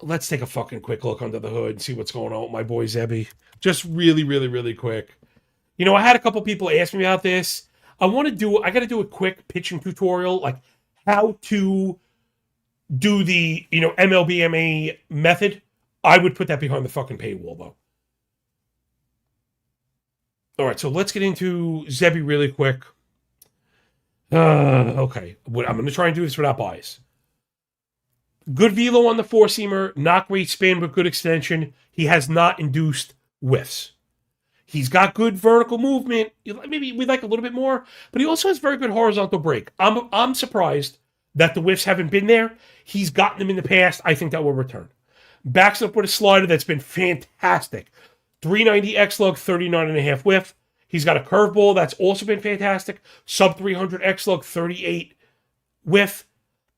Let's take a fucking quick look under the hood and see what's going on with my boy Zebby. Just really, really, really quick. You know, I had a couple people ask me about this. I got to do a quick pitching tutorial, like how to do the, MLB MA method. I would put that behind the fucking paywall, though. All right, so let's get into Zebby really quick. Okay, I'm going to try and do this without bias. Good velo on the four-seamer, not great spin, but good extension. He has not induced whiffs. He's got good vertical movement. Maybe we'd like a little bit more, but he also has very good horizontal break. I'm surprised that the whiffs haven't been there. He's gotten them in the past. I think that will return. Backs up with a slider that's been fantastic. 390 X-Lug, 39.5 whiff. He's got a curveball that's also been fantastic. Sub 300 X-Lug, 38 whiff.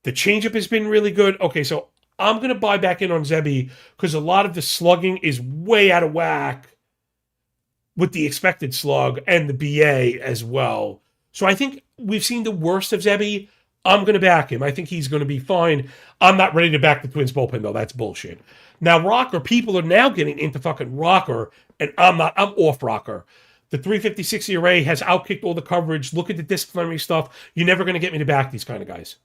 The changeup has been really good. Okay, so I'm going to buy back in on Zebby because a lot of the slugging is way out of whack with the expected slug and the BA as well. So I think we've seen the worst of Zebby. I'm going to back him. I think he's going to be fine. I'm not ready to back the Twins bullpen, though. That's bullshit. Now, Rocker, people are now getting into fucking Rocker, and I'm not. I'm off Rocker. The 356 ERA has outkicked all the coverage. Look at the disciplinary stuff. You're never going to get me to back these kind of guys.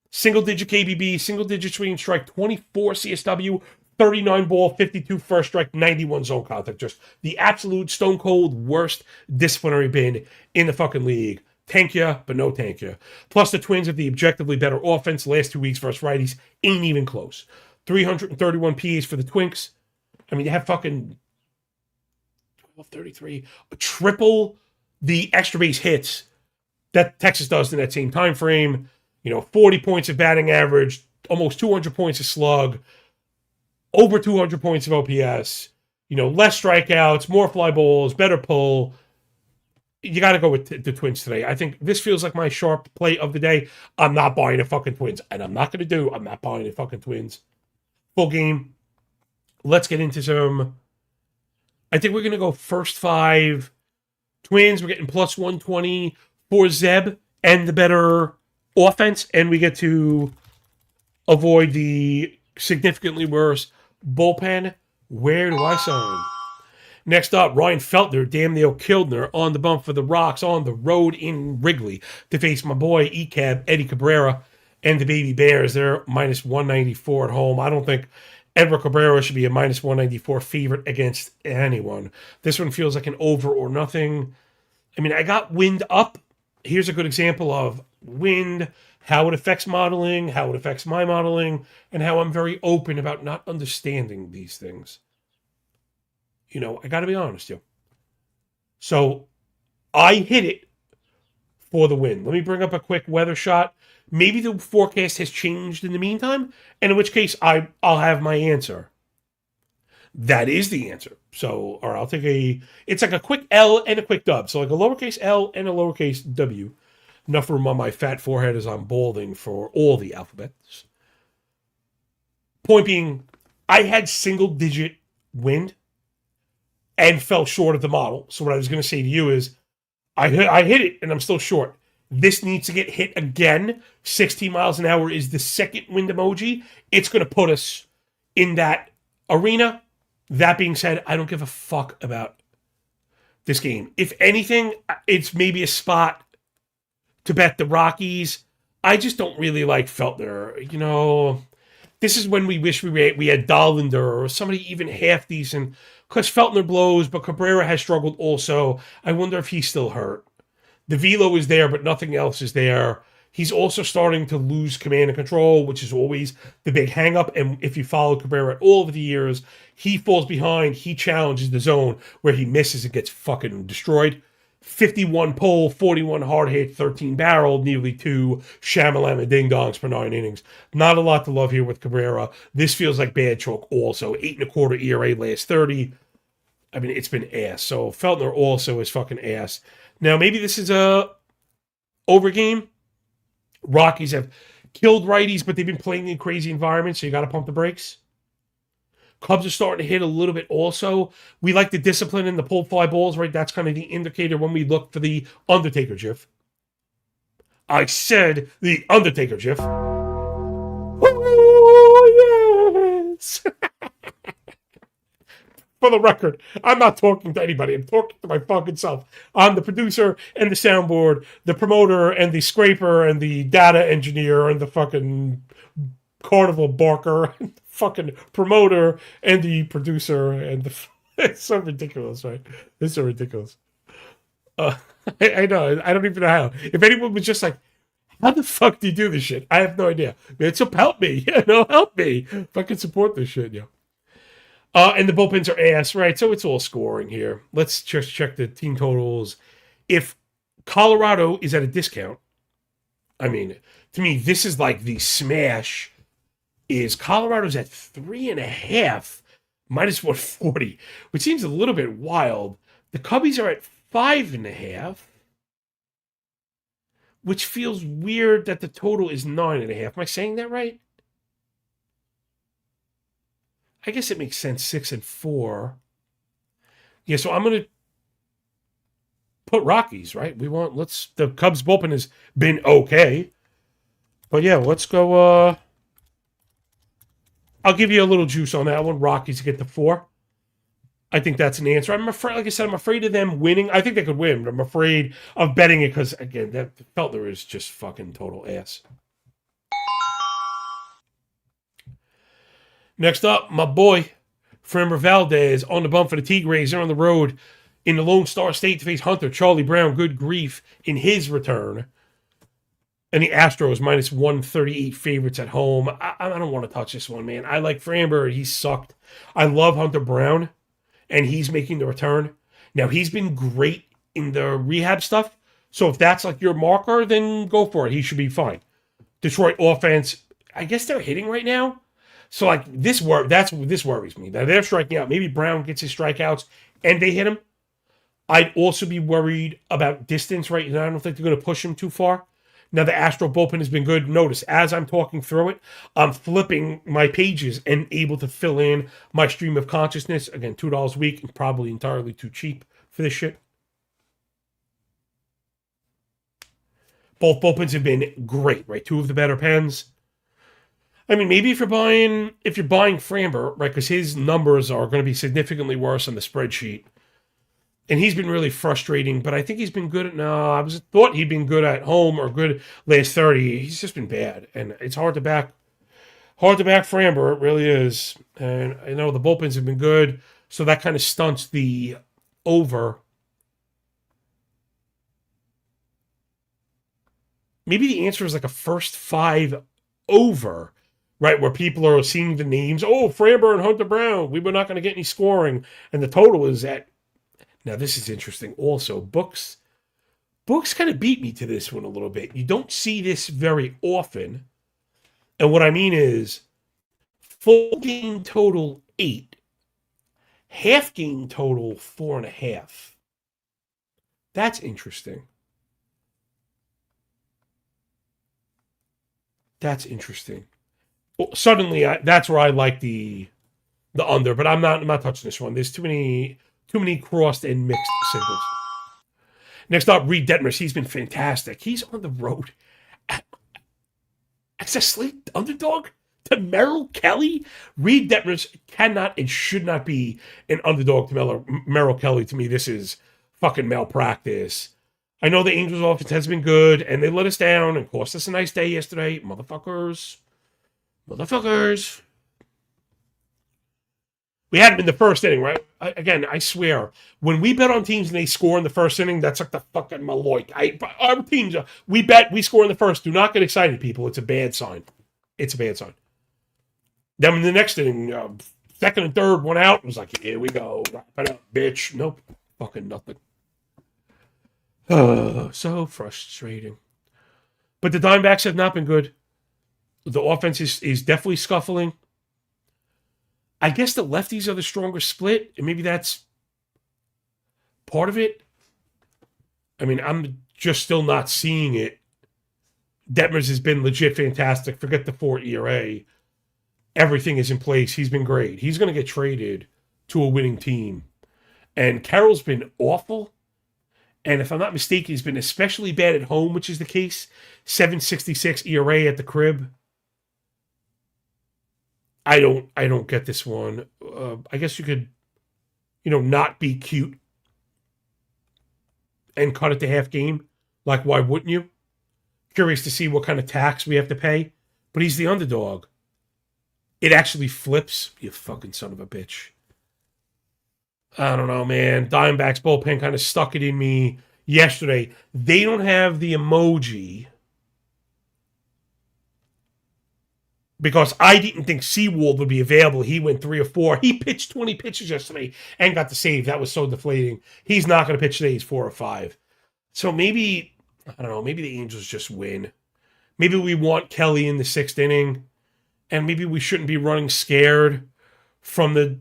Single-digit KBB, single-digit swinging strike, 24 CSW, 39 ball, 52 first strike, 91 zone contact. Just the absolute stone-cold worst disciplinary bin in the fucking league. Tank ya, but no tank ya. Plus, the Twins have the objectively better offense. Last 2 weeks versus righties ain't even close. 331 PAs for the Twinks. I mean, they have fucking 1233. Triple the extra base hits that Texas does in that same time frame. 40 points of batting average, almost 200 points of slug, over 200 points of OPS, less strikeouts, more fly balls, better pull. You got to go with the Twins today. I think this feels like my sharp play of the day. I'm not buying the fucking Twins, and I'm not buying the fucking Twins. Full game. Let's get into some. I think we're going to go first 5 Twins. We're getting plus 120 for Zeb and the better offense, and we get to avoid the significantly worse bullpen. Where do I sign? Next up, Ryan Feltner, damn Neil Kildner, on the bump for the Rocks on the road in Wrigley to face my boy ECAB, Eddie Cabrera, and the Baby Bears. They're minus 194 at home. I don't think Edward Cabrera should be a minus 194 favorite against anyone. This one feels like an over or nothing. I mean, I got wind up. Here's a good example of wind, how it affects modeling, how it affects my modeling, and how I'm very open about not understanding these things. I got to be honest, yo. So I hit it for the win. Let me bring up a quick weather shot. Maybe the forecast has changed in the meantime, and in which case I'll have my answer. That is the answer. So, or I'll take it's like a quick L and a quick W. So like a lowercase L and a lowercase W. Enough room on my fat forehead as I'm balding for all the alphabets. Point being, I had single-digit wind and fell short of the model. So what I was going to say to you is, I hit it and I'm still short. This needs to get hit again. 16 miles an hour is the second wind emoji. It's going to put us in that arena. That being said, I don't give a fuck about this game. If anything, it's maybe a spot to bet the Rockies. I just don't really like Feltner. You know, this is when we wish we had Dollander or somebody even half decent. Because Feltner blows, but Cabrera has struggled also. I wonder if he's still hurt. The velo is there, but nothing else is there. He's also starting to lose command and control, which is always the big hang-up. And if you follow Cabrera all over the years, he falls behind. He challenges the zone where he misses and gets fucking destroyed. 51 pull, 41 hard hit, 13 barrel, nearly 2 shamalama ding-dongs per 9 innings. Not a lot to love here with Cabrera. This feels like bad chalk also. 8.25 ERA last 30. I mean, it's been ass. So Feltner also is fucking ass. Now, maybe this is a over game. Rockies have killed righties, but they've been playing in crazy environments, so you got to pump the brakes. Cubs are starting to hit a little bit also. We like the discipline and the pulled fly balls, right? That's kind of the indicator when we look for the Undertaker GIF. I said the Undertaker GIF. Oh, yes! For the record, I'm not talking to anybody. I'm talking to my fucking self. I'm the producer and the soundboard, the promoter and the scraper and the data engineer and the fucking carnival barker and the fucking promoter and the producer and the... It's so ridiculous, right? It's so ridiculous. I know. I don't even know how. If anyone was just like, how the fuck do you do this shit? I have no idea. Man, so help me. Help me. If I can support this shit, and the bullpens are ass, right? So it's all scoring here. Let's just check the team totals. If Colorado is at a discount, I mean, to me, this is like the smash. Is Colorado's at 3.5 minus 140, which seems a little bit wild. The Cubbies are at 5.5, which feels weird that the total is 9.5. Am I saying that right? I guess it makes sense, 6 and 4. Yeah, so I'm going to put Rockies, right? The Cubs bullpen has been okay. But yeah, let's go, I'll give you a little juice on that one. Rockies to get to 4. I think that's an answer. I'm afraid, like I said, I'm afraid of them winning. I think they could win, but I'm afraid of betting it because, again, that Feltner is just fucking total ass. Next up, my boy, Framber Valdez on the bump for the Tigres. They're on the road in the Lone Star State to face Hunter Charlie Brown. Good grief in his return. And the Astros minus 138 favorites at home. I don't want to touch this one, man. I like Framber. He sucked. I love Hunter Brown, and he's making the return. Now, he's been great in the rehab stuff. So if that's like your marker, then go for it. He should be fine. Detroit offense, I guess they're hitting right now. So, like, this worries me. Now, they're striking out. Maybe Brown gets his strikeouts and they hit him. I'd also be worried about distance right now. I don't think they're going to push him too far. Now, the Astro bullpen has been good. Notice, as I'm talking through it, I'm flipping my pages and able to fill in my stream of consciousness. Again, $2 a week and probably entirely too cheap for this shit. Both bullpens have been great, right? 2 of the better pens. I mean, maybe if you're buying Framber, right, because his numbers are going to be significantly worse on the spreadsheet. And he's been really frustrating, but I think he's been good thought he'd been good at home or good last 30. He's just been bad. And it's hard to back Framber. It really is. And I know the bullpens have been good, so that kind of stunts the over. Maybe the answer is like a first 5 over. Right, where people are seeing the names. Oh, Framber and Hunter Brown. We were not going to get any scoring. And the total is at... Now, this is interesting also. Books kind of beat me to this one a little bit. You don't see this very often. And what I mean is, full game total 8. Half game total 4.5. That's interesting. Suddenly, that's where I like the under, but I'm not touching this one. There's too many crossed and mixed signals. Next up, Reed Detmers. He's been fantastic. He's on the road as a slate underdog to Merrill Kelly. Reed Detmers cannot and should not be an underdog to Merrill Kelly. To me, this is fucking malpractice. I know the Angels' offense has been good, and they let us down and cost us a nice day yesterday. Motherfuckers. We had them in the first inning, right? Again, I swear, when we bet on teams and they score in the first inning, that's like the fucking Maloik. Our teams, we bet, we score in the first. Do not get excited, people. It's a bad sign. It's a bad sign. Then in the next inning, second and third, one out, it was like, here we go. Wrap it up, bitch. Nope. Fucking nothing. So frustrating. But the Diamondbacks have not been good. The offense is definitely scuffling. I guess the lefties are the stronger split, and maybe that's part of it. I mean, I'm just still not seeing it. Detmers has been legit fantastic. Forget the 4 ERA. Everything is in place. He's been great. He's going to get traded to a winning team. And Carroll's been awful. And if I'm not mistaken, he's been especially bad at home, which is the case. 7.66 ERA at the crib. I don't get this one. I guess you could, not be cute and cut it to half game. Like, why wouldn't you? Curious to see what kind of tax we have to pay. But he's the underdog. It actually flips. You fucking son of a bitch. I don't know, man. Diamondbacks bullpen kind of stuck it in me yesterday. They don't have the emoji because I didn't think Seawald would be available. He went 3 or 4. He pitched 20 pitches yesterday and got the save. That was so deflating. He's not going to pitch today. He's 4 or 5. So maybe, I don't know, maybe the Angels just win. Maybe we want Kelly in the 6th inning, and maybe we shouldn't be running scared from the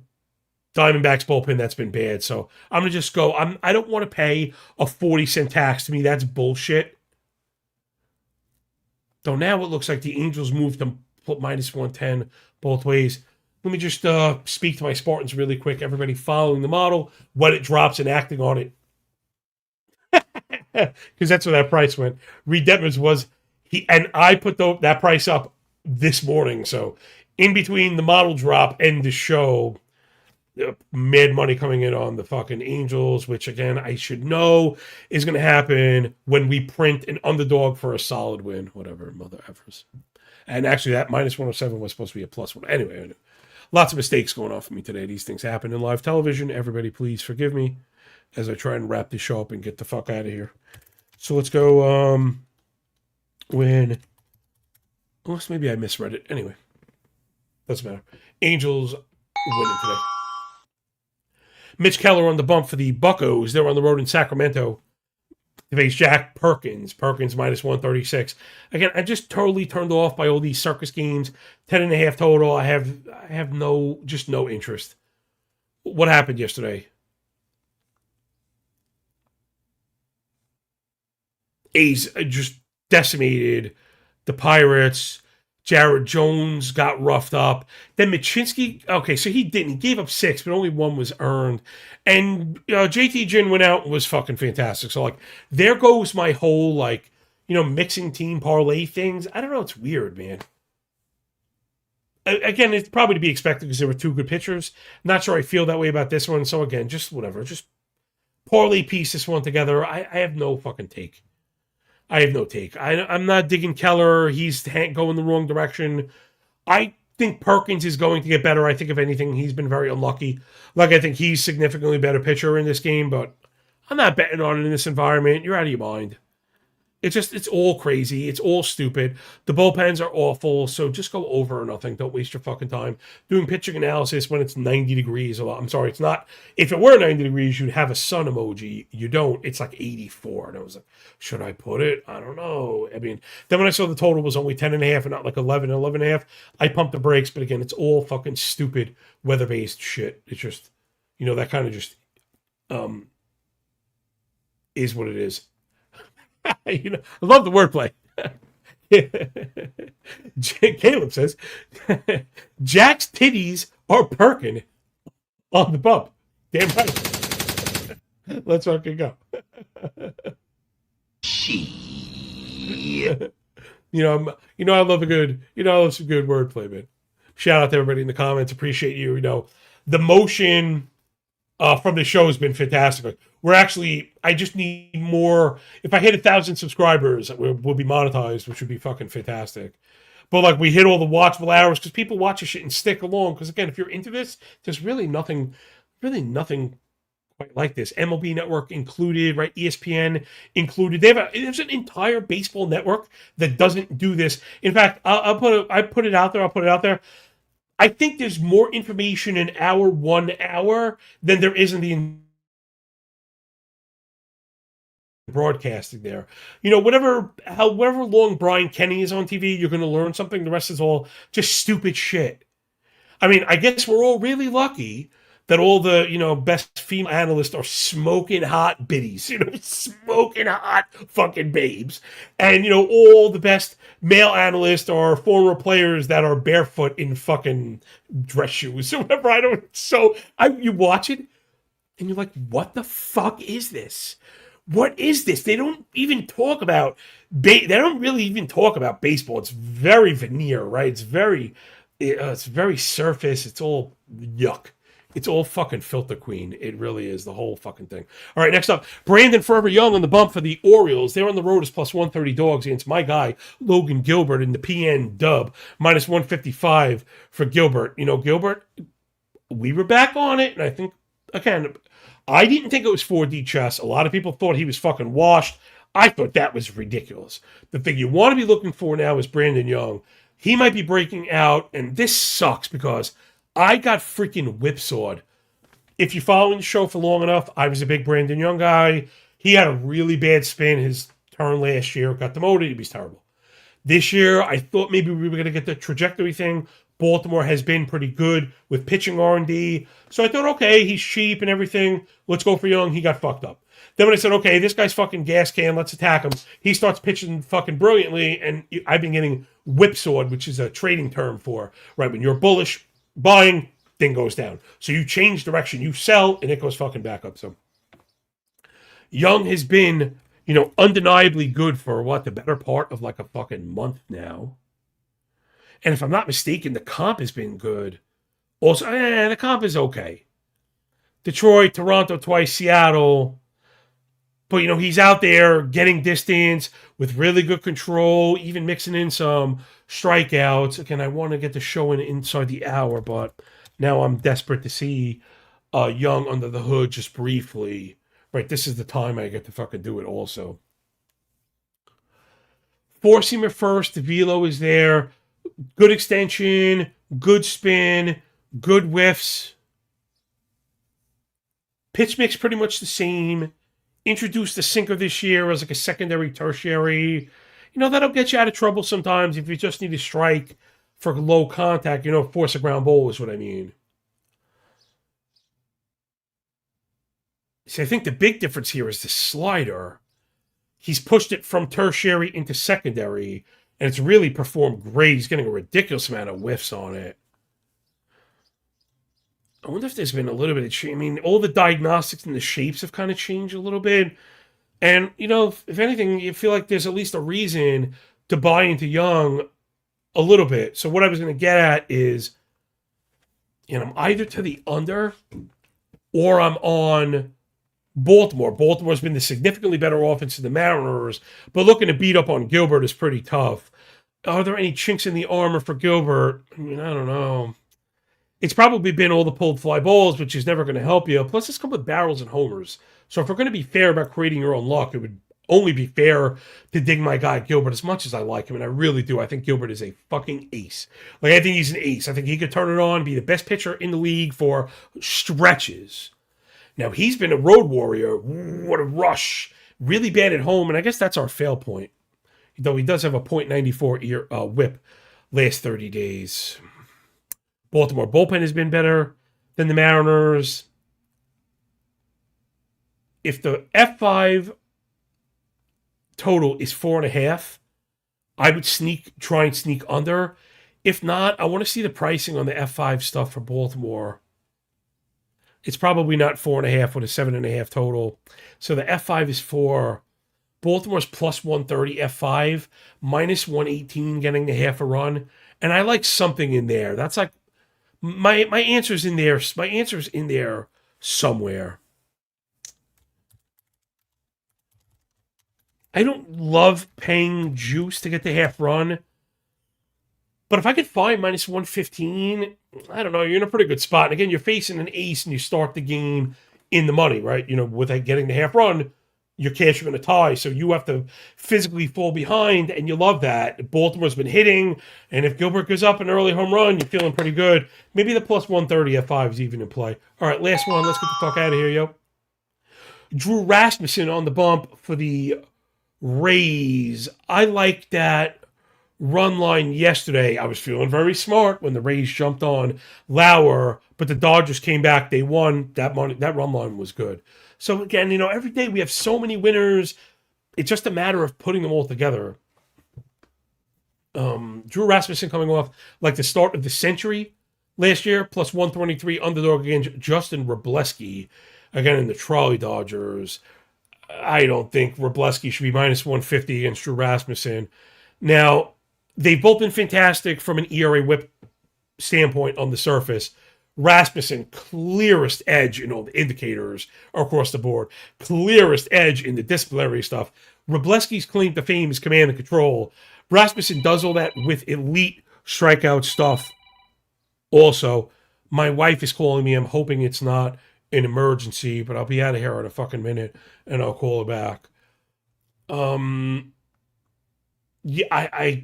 Diamondbacks bullpen that's been bad. So I'm going to just go. I don't want to pay a 40-cent tax. To me, that's bullshit. Though now it looks like the Angels moved to minus 110 both ways. Let me just speak to my Spartans really quick. Everybody following the model, when it drops and acting on it. Because that's where that price went. Reed Detmers was, and I put that price up this morning. So in between the model drop and the show, mad money coming in on the fucking Angels, which again, I should know is going to happen when we print an underdog for a solid win, whatever, mother effers. And actually that minus 107 was supposed to be a plus 1. Anyway, lots of mistakes going on for me today. These things happen in live television. Everybody, please forgive me as I try and wrap this show up and get the fuck out of here. So let's go, unless maybe I misread it. Anyway, doesn't matter. Angels winning today. Mitch Keller on the bump for the Buccos. They're on the road in Sacramento to face Jack Perkins. Perkins minus 136. Again, I just totally turned off by all these circus games. 10.5 total. I have no interest. What happened yesterday? A's just decimated the Pirates. Jared Jones got roughed up. Then Machinsky, okay, so he didn't. He gave up 6, but only 1 was earned. And JT Ginn went out and was fucking fantastic. So, there goes my whole, mixing team parlay things. I don't know. It's weird, man. Again, it's probably to be expected because there were 2 good pitchers. Not sure I feel that way about this one. So, again, just whatever. Just parlay piece this one together. I have no fucking take. I have no take. I'm not digging Keller. He's going the wrong direction. I think Perkins is going to get better. I think, if anything, he's been very unlucky. I think he's significantly better pitcher in this game, but I'm not betting on it in this environment. You're out of your mind. It's all crazy. It's all stupid. The bullpens are awful, so just go over or nothing. Don't waste your fucking time doing pitching analysis when it's 90 degrees. I'm sorry, it's not. If it were 90 degrees, you'd have a sun emoji. You don't. It's 84. And I was like, should I put it? I don't know. I mean, then when I saw the total was only 10.5 and not 11.5, I pumped the brakes. But again, it's all fucking stupid weather-based shit. It's just, that kind of just is what it is. I love the wordplay. Caleb says, Jack's titties are perking on the bump. Damn right. Let's fucking go. I love a good, I love some good wordplay, man. Shout out to everybody in the comments. Appreciate you. The motion from the show has been fantastic. Like, I just need more. If I hit 1,000 subscribers, we'll be monetized, which would be fucking fantastic. But like, we hit all the watchable hours because people watch this shit and stick along. Because again, if you're into this, there's really nothing quite like this. MLB Network included, right? ESPN included. There's an entire baseball network that doesn't do this. In fact, I put it out there. I'll put it out there. I think there's more information in our 1 hour than there is in the broadcasting there. However long Brian Kenny is on TV, you're going to learn something. The rest is all just stupid shit. I mean, I guess we're all really lucky that all the, best female analysts are smoking hot biddies, smoking hot fucking babes. And, all the best male analysts are former players that are barefoot in fucking dress shoes or whatever. You watch it and you're like, what the fuck is this? What is this? They don't even talk about, they don't really even talk about baseball. It's very veneer, right? It's very surface. It's all yuck. It's all fucking filter queen. It really is, the whole fucking thing. All right, next up, Brandon Forever Young on the bump for the Orioles. They're on the road as plus 130 dogs against my guy, Logan Gilbert, in the PN dub. Minus 155 for Gilbert. Gilbert, we were back on it, and I think, again, I didn't think it was 4D chess. A lot of people thought he was fucking washed. I thought that was ridiculous. The thing you want to be looking for now is Brandon Young. He might be breaking out, and this sucks because I got freaking whipsawed. If you're following the show for long enough, I was a big Brandon Young guy. He had a really bad spin his turn last year. Got demoted. He was terrible. This year, I thought maybe we were going to get the trajectory thing. Baltimore has been pretty good with pitching R&D. So I thought, okay, he's cheap and everything. Let's go for Young. He got fucked up. Then when I said, okay, this guy's fucking gas can, let's attack him, he starts pitching fucking brilliantly, and I've been getting whipsawed, which is a trading term for, right, when you're bullish, buying, thing goes down. So you change direction, you sell, and it goes fucking back up. So Young has been, undeniably good for the better part of like a fucking month now. And if I'm not mistaken, the comp has been good. Also, the comp is okay. Detroit, Toronto twice, Seattle. But, he's out there getting distance with really good control, even mixing in some strikeouts. Again, I want to get the show inside the hour, but now I'm desperate to see Young under the hood just briefly. Right, this is the time I get to fucking do it also. Four-seamer first, the velo is there. Good extension, good spin, good whiffs. Pitch mix pretty much the same. Introduced the sinker this year as like a secondary, tertiary. That'll get you out of trouble sometimes if you just need to strike for low contact. Force a ground ball is what I mean. See, I think the big difference here is the slider. He's pushed it from tertiary into secondary, and it's really performed great. He's getting a ridiculous amount of whiffs on it. I wonder if there's been a little bit of change. I mean, all the diagnostics and the shapes have kind of changed a little bit. And, if anything, you feel like there's at least a reason to buy into Young a little bit. So what I was going to get at is, I'm either to the under or I'm on Baltimore. Baltimore's been the significantly better offense than the Mariners, but looking to beat up on Gilbert is pretty tough. Are there any chinks in the armor for Gilbert? I don't know. It's probably been all the pulled fly balls, which is never going to help you. Plus, it's come with barrels and homers. So if we're going to be fair about creating your own luck, it would only be fair to dig my guy Gilbert as much as I like him, and I really do. I think Gilbert is a fucking ace. I think he's an ace. I think he could turn it on, be the best pitcher in the league for stretches. Now, he's been a road warrior. What a rush. Really bad at home, and I guess that's our fail point. Though he does have a .94 whip last 30 days. Baltimore bullpen has been better than the Mariners. If the F5 total is 4.5, I would try and sneak under. If not, I want to see the pricing on the F5 stuff for Baltimore. It's probably not 4.5 with a 7.5 total. So the F5 is 4. Baltimore's plus 130 F5, minus 118 getting the half a run. And I like something in there. That's like my answer's in there. My answer's in there somewhere. I don't love paying juice to get the half run. But if I could find minus 115, I don't know, you're in a pretty good spot. And again, you're facing an ace and you start the game in the money, right? You know, with getting the half run, you're cashing in a tie. So you have to physically fall behind, and you love that. Baltimore's been hitting, and if Gilbert goes up an early home run, you're feeling pretty good. Maybe the plus 130 at 5 is even in play. All right, last one. Let's get the fuck out of here, yo. Drew Rasmussen on the bump for the Rays. I like that run line yesterday. I was feeling very smart when the Rays jumped on Lauer, but the Dodgers came back. They won. That run line was good. So again, you know, every day we have so many winners. It's just a matter of putting them all together. Drew Rasmussen coming off like the start of the century last year, plus 123 underdog against Justin Wrobleski, again in the Trolley Dodgers. I don't think Wrobleski should be minus 150 against Drew Rasmussen. Now, they've both been fantastic from an ERA whip standpoint on the surface. Rasmussen, clearest edge in all the indicators across the board. Clearest edge in the disciplinary stuff. Wrobleski's claim to fame is command and control. Rasmussen does all that with elite strikeout stuff. Also, my wife is calling me. I'm hoping it's not an emergency, but I'll be out of here in a fucking minute, and I'll call her back. Yeah,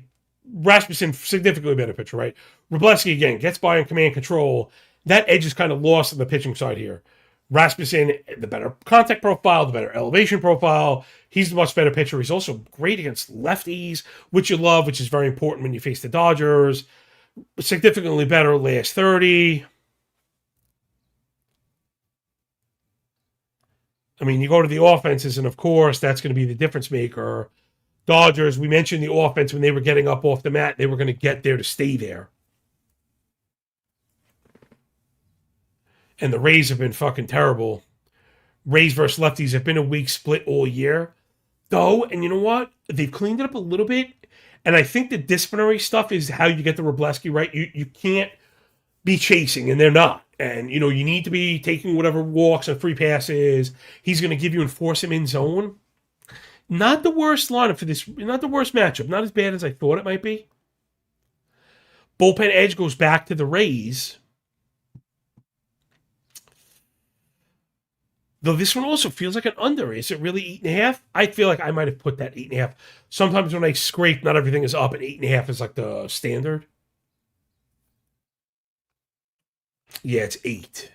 Rasmussen, significantly better pitcher, right? Wrobleski, again, gets by in command control. That edge is kind of lost on the pitching side here. Rasmussen, the better contact profile, the better elevation profile. He's the much better pitcher. He's also great against lefties, which you love, which is very important when you face the Dodgers. Significantly better last 30. I mean, you go to the offenses, and of course, that's going to be the difference maker. Dodgers, we mentioned the offense when they were getting up off the mat. They were going to get there to stay there. And the Rays have been fucking terrible. Rays versus lefties have been a weak split all year. Though, and you know what? They've cleaned it up a little bit. And I think the disciplinary stuff is how you get the Wrobleski, right? You can't be chasing, and they're not. And, you know, you need to be taking whatever walks and free passes. He's going to give you and force him in zone. Not the worst lineup for this, not the worst matchup. Not as bad as I thought it might be. Bullpen edge goes back to the Rays. Though this one also feels like an under. Is it really 8.5? I feel like I might have put that 8.5. Sometimes when I scrape, not everything is up, and 8.5 is like the standard. Yeah, it's 8.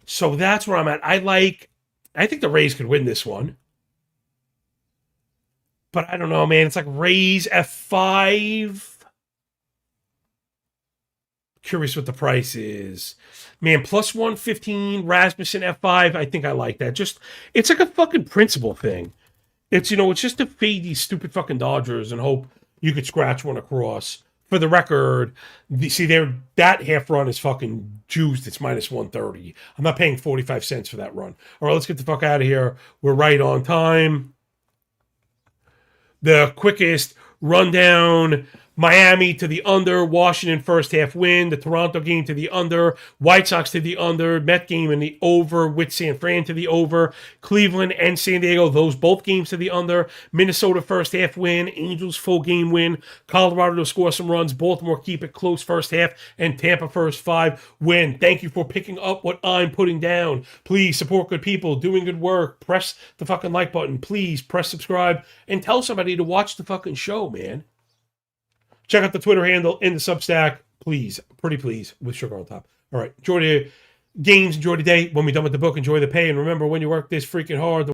So that's where I'm at. I think the Rays could win this one. But I don't know, man. It's like Rays F5. Curious what the price is. Man, plus 115, Rasmussen F5. I think I like that. It's like a fucking principle thing. It's just to fade these stupid fucking Dodgers and hope you could scratch one across. For the record, that half run is fucking juiced. It's minus 130. I'm not paying 45 cents for that run. All right, let's get the fuck out of here. We're right on time. The quickest rundown: Miami to the under, Washington first half win, the Toronto game to the under, White Sox to the under, Met game in the over with San Fran to the over, Cleveland and San Diego, those both games to the under, Minnesota first half win, Angels full game win, Colorado to score some runs, Baltimore keep it close first half, and Tampa first 5 win. Thank you for picking up what I'm putting down. Please support good people doing good work. Press the fucking like button. Please press subscribe and tell somebody to watch the fucking show, man. Check out the Twitter handle in the Substack, please. Pretty please, with sugar on top. All right, enjoy the games, enjoy the day. When we're done with the book, enjoy the pay. And remember, when you work this freaking hard,